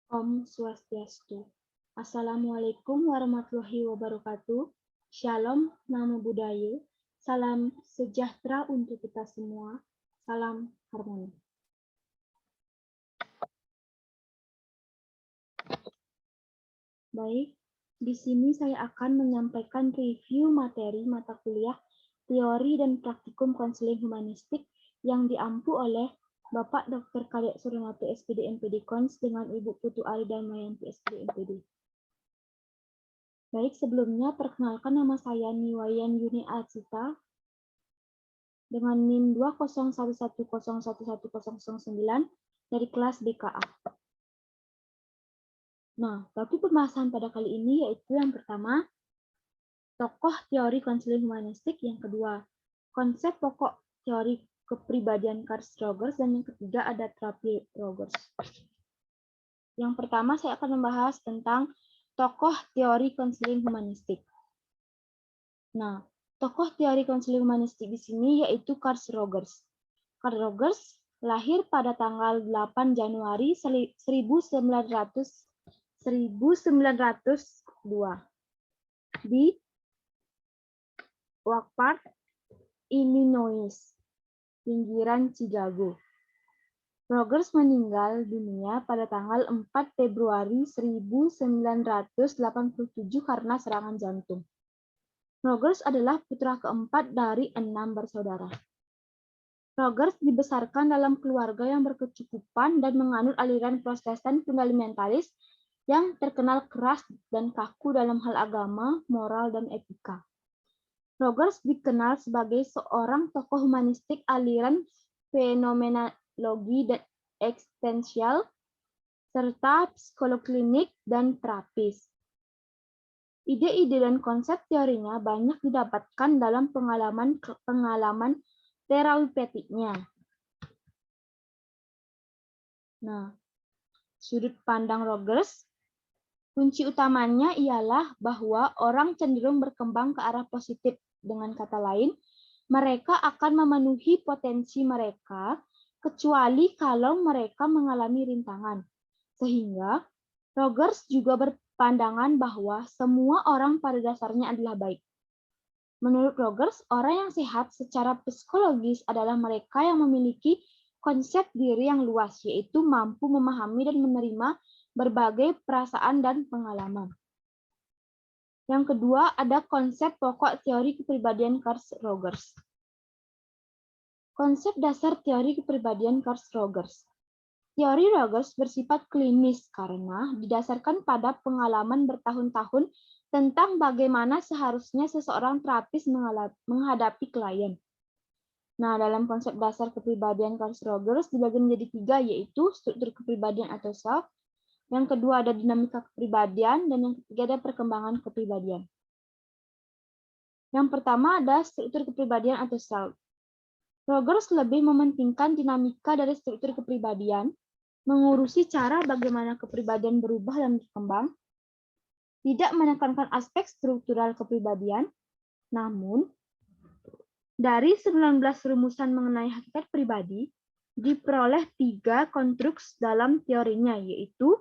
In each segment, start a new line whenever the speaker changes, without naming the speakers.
Om Swastiastu. Assalamualaikum warahmatullahi wabarakatuh. Shalom, namo buddhaya. Salam sejahtera untuk kita semua. Salam harmoni. Baik, di sini saya akan menyampaikan review materi mata kuliah teori dan praktikum konseling humanistik yang diampu oleh Bapak Dr. Kadek Suryanoto SPD MPD Kons dengan Ibu Putu Ari Damayanti SPD MPD. Baik, sebelumnya perkenalkan nama saya Niwayan Yuni Atsita dengan NIM 201101109 dari kelas BKA. Nah, topik pembahasan pada kali ini yaitu yang pertama, tokoh teori konseling humanistik, yang kedua, konsep pokok teori kepribadian Carl Rogers, dan yang ketiga ada terapi Rogers. Yang pertama saya akan membahas tentang tokoh teori konseling humanistik. Nah, tokoh teori konseling humanistik di sini yaitu Carl Rogers. Carl Rogers lahir pada tanggal 8 Januari 1902 di Oak Park, Illinois, pinggiran Chicago. Rogers meninggal dunia pada tanggal 4 Februari 1987 karena serangan jantung. Rogers adalah putra keempat dari 6 bersaudara. Rogers dibesarkan dalam keluarga yang berkecukupan dan menganut aliran Protestan fundamentalis yang terkenal keras dan kaku dalam hal agama, moral, dan etika. Rogers dikenal sebagai seorang tokoh humanistik aliran fenomenologi dan eksistensial, serta psikolog klinik dan terapis. Ide-ide dan konsep teorinya banyak didapatkan dalam pengalaman terapeutiknya. Nah, sudut pandang Rogers, kunci utamanya ialah bahwa orang cenderung berkembang ke arah positif. Dengan kata lain, mereka akan memenuhi potensi mereka kecuali kalau mereka mengalami rintangan. Sehingga Rogers juga berpandangan bahwa semua orang pada dasarnya adalah baik. Menurut Rogers, orang yang sehat secara psikologis adalah mereka yang memiliki konsep diri yang luas, yaitu mampu memahami dan menerima berbagai perasaan dan pengalaman. Yang kedua, ada konsep pokok teori kepribadian Carl Rogers. Konsep dasar teori kepribadian Carl Rogers. Teori Rogers bersifat klinis karena didasarkan pada pengalaman bertahun-tahun tentang bagaimana seharusnya seseorang terapis menghadapi klien. Nah, dalam konsep dasar kepribadian Carl Rogers dibagi menjadi 3, yaitu struktur kepribadian atau self, yang kedua ada dinamika kepribadian, dan yang ketiga ada perkembangan kepribadian. Yang pertama ada struktur kepribadian atau self. Rogers lebih mementingkan dinamika dari struktur kepribadian, mengurusi cara bagaimana kepribadian berubah dan berkembang, tidak menekankan aspek struktural kepribadian, namun dari 19 rumusan mengenai hakikat pribadi, diperoleh 3 konstruks dalam teorinya, yaitu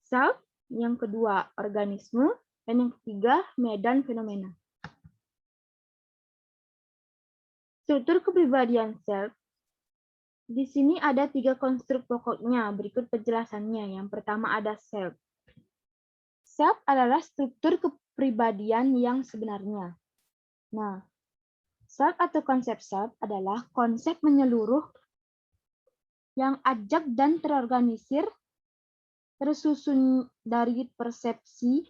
self, yang kedua organisme, dan yang ketiga medan fenomena. Struktur kepribadian self. Di sini ada 3 konstruk pokoknya, berikut penjelasannya. Yang pertama ada self. Self adalah struktur kepribadian yang sebenarnya. Nah, self atau konsep self adalah konsep menyeluruh yang ajak dan terorganisir, tersusun dari persepsi,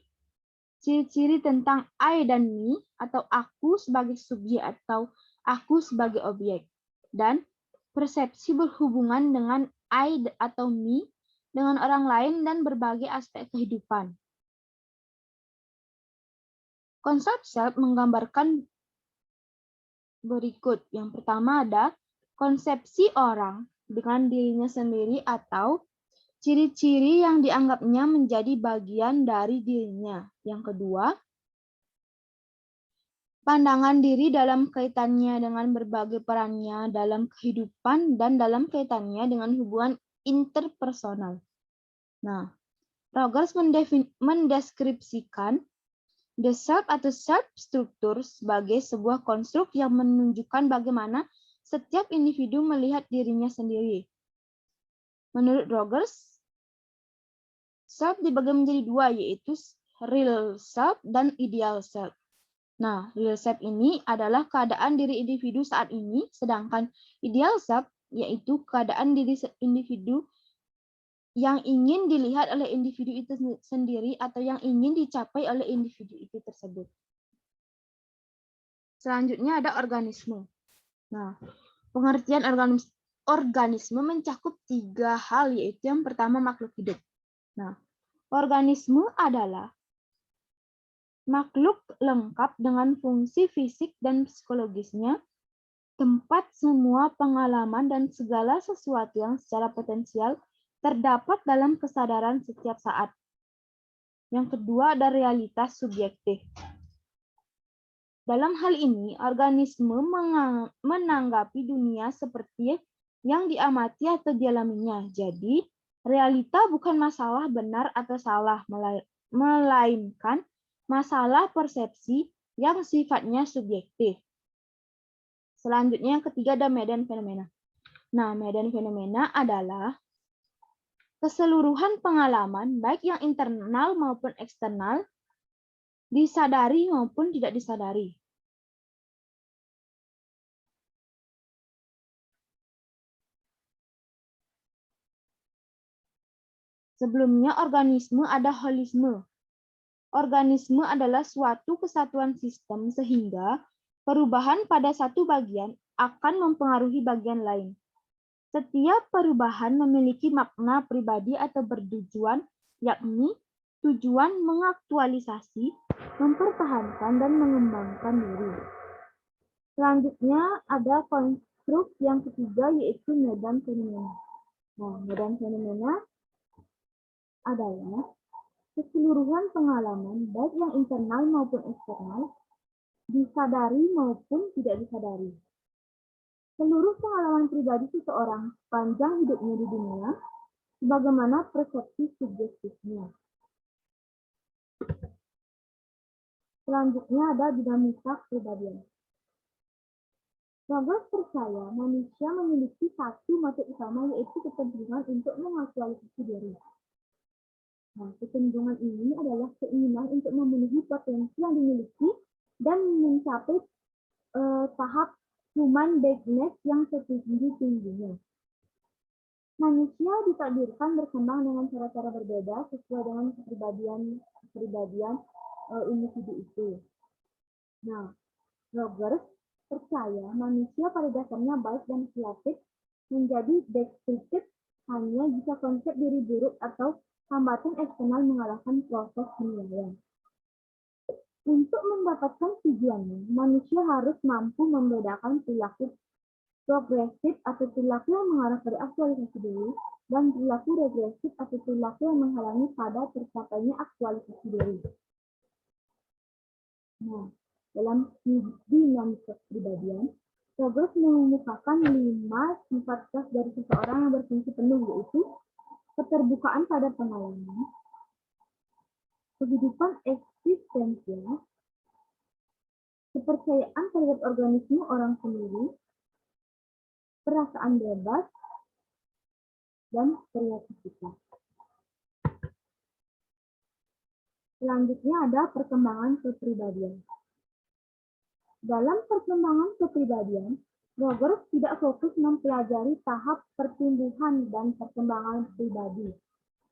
ciri-ciri tentang I dan me, atau aku sebagai subjek atau aku sebagai objek, dan persepsi berhubungan dengan I atau me dengan orang lain dan berbagai aspek kehidupan. Konsep self menggambarkan berikut. Yang pertama ada konsepsi orang dengan dirinya sendiri atau ciri-ciri yang dianggapnya menjadi bagian dari dirinya. Yang kedua, pandangan diri dalam kaitannya dengan berbagai perannya dalam kehidupan dan dalam kaitannya dengan hubungan interpersonal. Nah, Rogers mendeskripsikan the self atau self struktur sebagai sebuah konstruk yang menunjukkan bagaimana setiap individu melihat dirinya sendiri. Menurut Rogers, self dibagi menjadi dua, yaitu real self dan ideal self. Nah, real self ini adalah keadaan diri individu saat ini, sedangkan ideal self yaitu keadaan diri individu yang ingin dilihat oleh individu itu sendiri atau yang ingin dicapai oleh individu itu tersebut. Selanjutnya ada organisme. Nah, pengertian organisme mencakup 3 hal, yaitu yang pertama makhluk hidup. Nah, organisme adalah makhluk lengkap dengan fungsi fisik dan psikologisnya, tempat semua pengalaman dan segala sesuatu yang secara potensial terdapat dalam kesadaran setiap saat. Yang kedua ada realitas subjektif. Dalam hal ini, organisme menanggapi dunia seperti yang diamati atau dialaminya. Jadi, realita bukan masalah benar atau salah, melainkan masalah persepsi yang sifatnya subjektif. Selanjutnya yang ketiga ada medan fenomena. Nah, medan fenomena adalah keseluruhan pengalaman, baik yang internal maupun eksternal, disadari maupun tidak disadari. Sebelumnya organisme ada holisme. Organisme adalah suatu kesatuan sistem sehingga perubahan pada satu bagian akan mempengaruhi bagian lain. Setiap perubahan memiliki makna pribadi atau bertujuan, yakni tujuan mengaktualisasi, mempertahankan, dan mengembangkan diri. Selanjutnya ada konstruk yang ketiga, yaitu medan fenomena. Nah, medan fenomena adalah keseluruhan pengalaman, baik yang internal maupun eksternal, disadari maupun tidak disadari. Seluruh pengalaman pribadi seseorang sepanjang hidupnya di dunia, sebagaimana persepsi subjektifnya. Selanjutnya ada dinamika kepribadian. Rogers percaya manusia memiliki satu motif utama, yaitu kecenderungan untuk mengaktualisasi diri. Nah, kecenderungan ini adalah keinginan untuk memenuhi potensi yang dimiliki dan mencapai tahap human beingness yang setinggi-tingginya. Manusia ditakdirkan berkembang dengan cara-cara berbeda sesuai dengan kepribadian individu itu. Nah, Rogers percaya manusia pada dasarnya baik dan kreatif, menjadi destruktif hanya jika konsep diri buruk atau hambatan eksternal mengalahkan proses penilaian. Untuk mendapatkan tujuannya, manusia harus mampu membedakan perilaku progresif atau perilaku yang mengarah pada aktualisasi diri dan perilaku regresif atau perilaku yang menghalangi pada tercapainya aktualisasi diri. Nah, dalam dinamika kepribadian, Rogers mengemukakan 5 sifat khas dari seseorang yang berfungsi penuh, yaitu keterbukaan pada pengalaman, kehidupan eksistensial, kepercayaan terhadap organisme orang sendiri, perasaan bebas, dan kreativitas. Selanjutnya ada perkembangan kepribadian. Dalam perkembangan kepribadian, Rogers tidak fokus mempelajari tahap pertumbuhan dan perkembangan pribadi,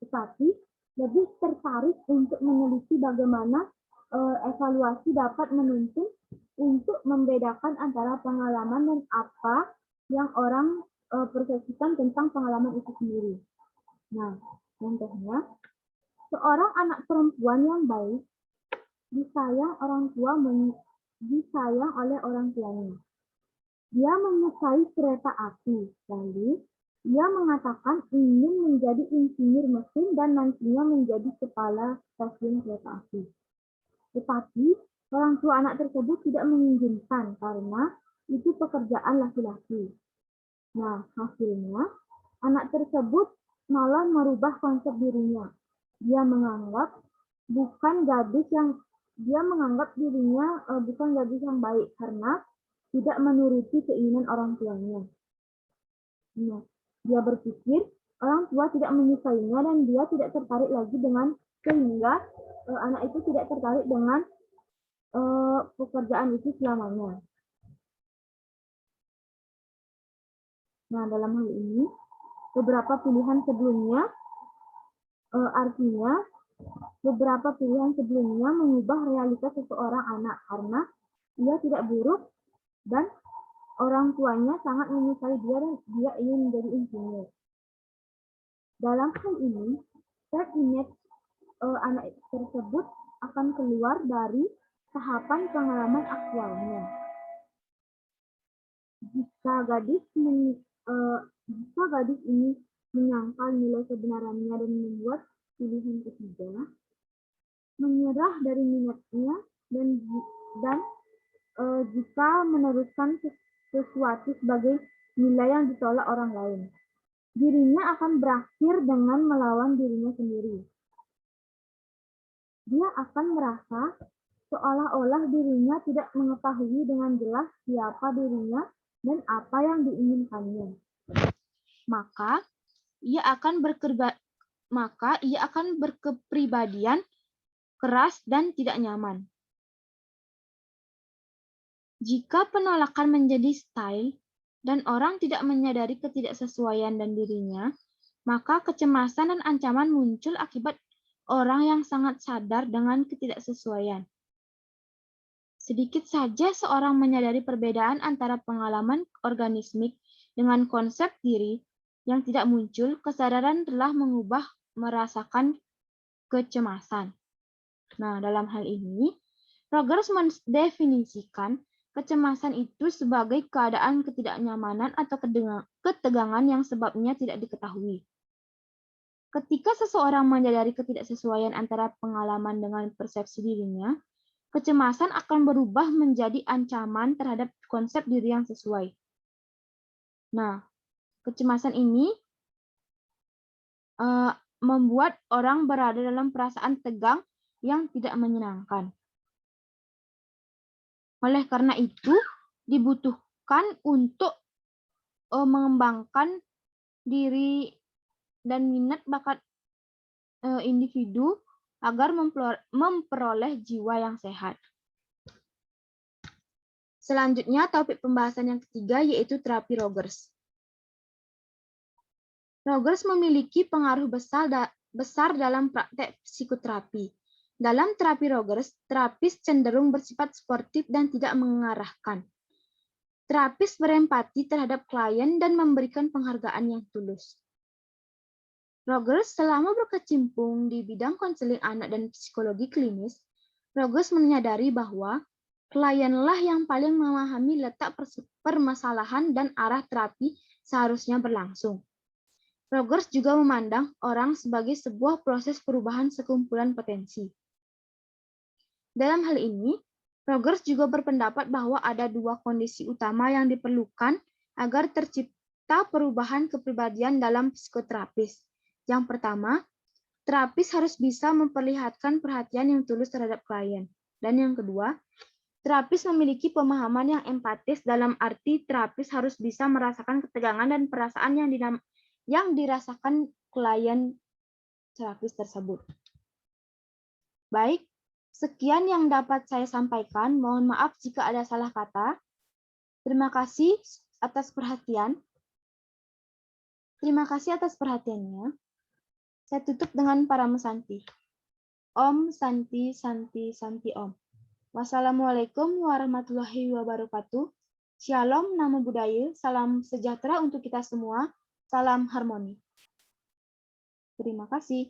tetapi lebih tertarik untuk meneliti bagaimana evaluasi dapat menuntun untuk membedakan antara pengalaman dan apa yang orang persepsikan tentang pengalaman itu sendiri. Nah, contohnya, seorang anak perempuan yang baik disayang oleh orang tuanya. Dia menyukai kereta api, lalu ia mengatakan ingin menjadi insinyur mesin dan nantinya menjadi kepala stasiun kereta api. Tetapi orang tua anak tersebut tidak mengizinkan karena itu pekerjaan laki-laki. Nah, hasilnya anak tersebut malah merubah konsep dirinya. Dia menganggap dirinya bukan gadis yang baik karena tidak menuruti keinginan orang tuanya. Nah, dia berpikir orang tua tidak menyukainya dan dia tidak tertarik lagi sehingga anak itu tidak tertarik dengan pekerjaan itu selamanya. Nah, dalam hal ini beberapa pilihan sebelumnya artinya beberapa pilihan sebelumnya mengubah realitas seseorang anak karena ia tidak buruk dan orang tuanya sangat menyukai dia dan dia ingin menjadi insinyur. Dalam hal ini, image anak tersebut akan keluar dari tahapan pengalaman aktualnya. Jika gadis ini menyangkal nilai kebenarannya dan membuat pilihan ketiga, menyerah dari minatnya dan jika meneruskan sesuatu sebagai nilai yang ditolak orang lain, dirinya akan berakhir dengan melawan dirinya sendiri. Dia akan merasa seolah-olah dirinya tidak mengetahui dengan jelas siapa dirinya dan apa yang diinginkannya. Maka ia akan berkepribadian keras dan tidak nyaman. Jika penolakan menjadi style dan orang tidak menyadari ketidaksesuaian dan dirinya, maka kecemasan dan ancaman muncul akibat orang yang sangat sadar dengan ketidaksesuaian. Sedikit saja seorang menyadari perbedaan antara pengalaman organismik dengan konsep diri yang tidak muncul, kesadaran telah mengubah merasakan kecemasan. Nah, dalam hal ini, Rogers mendefinisikan kecemasan itu sebagai keadaan ketidaknyamanan atau ketegangan yang sebabnya tidak diketahui. Ketika seseorang menyadari ketidaksesuaian antara pengalaman dengan persepsi dirinya, kecemasan akan berubah menjadi ancaman terhadap konsep diri yang sesuai. Nah, kecemasan ini membuat orang berada dalam perasaan tegang yang tidak menyenangkan. Oleh karena itu, dibutuhkan untuk mengembangkan diri dan minat bakat individu agar memperoleh jiwa yang sehat. Selanjutnya, topik pembahasan yang ketiga yaitu terapi Rogers. Rogers memiliki pengaruh besar dalam praktek psikoterapi. Dalam terapi Rogers, terapis cenderung bersifat sportif dan tidak mengarahkan. Terapis berempati terhadap klien dan memberikan penghargaan yang tulus. Rogers selama berkecimpung di bidang konseling anak dan psikologi klinis, Rogers menyadari bahwa klienlah yang paling memahami letak permasalahan dan arah terapi seharusnya berlangsung. Rogers juga memandang orang sebagai sebuah proses perubahan sekumpulan potensi. Dalam hal ini, Rogers juga berpendapat bahwa ada dua kondisi utama yang diperlukan agar tercipta perubahan kepribadian dalam psikoterapis. Yang pertama, terapis harus bisa memperlihatkan perhatian yang tulus terhadap klien. Dan yang kedua, terapis memiliki pemahaman yang empatis dalam arti terapis harus bisa merasakan ketegangan dan perasaan yang dirasakan klien terapis tersebut. Baik, sekian yang dapat saya sampaikan. Mohon maaf jika ada salah kata. Terima kasih atas perhatian. Terima kasih atas perhatiannya. Saya tutup dengan Parama Santi. Om Santi Santi Santi Om. Wassalamualaikum warahmatullahi wabarakatuh. Shalom, namo buddhaya, salam sejahtera untuk kita semua. Salam harmoni. Terima kasih.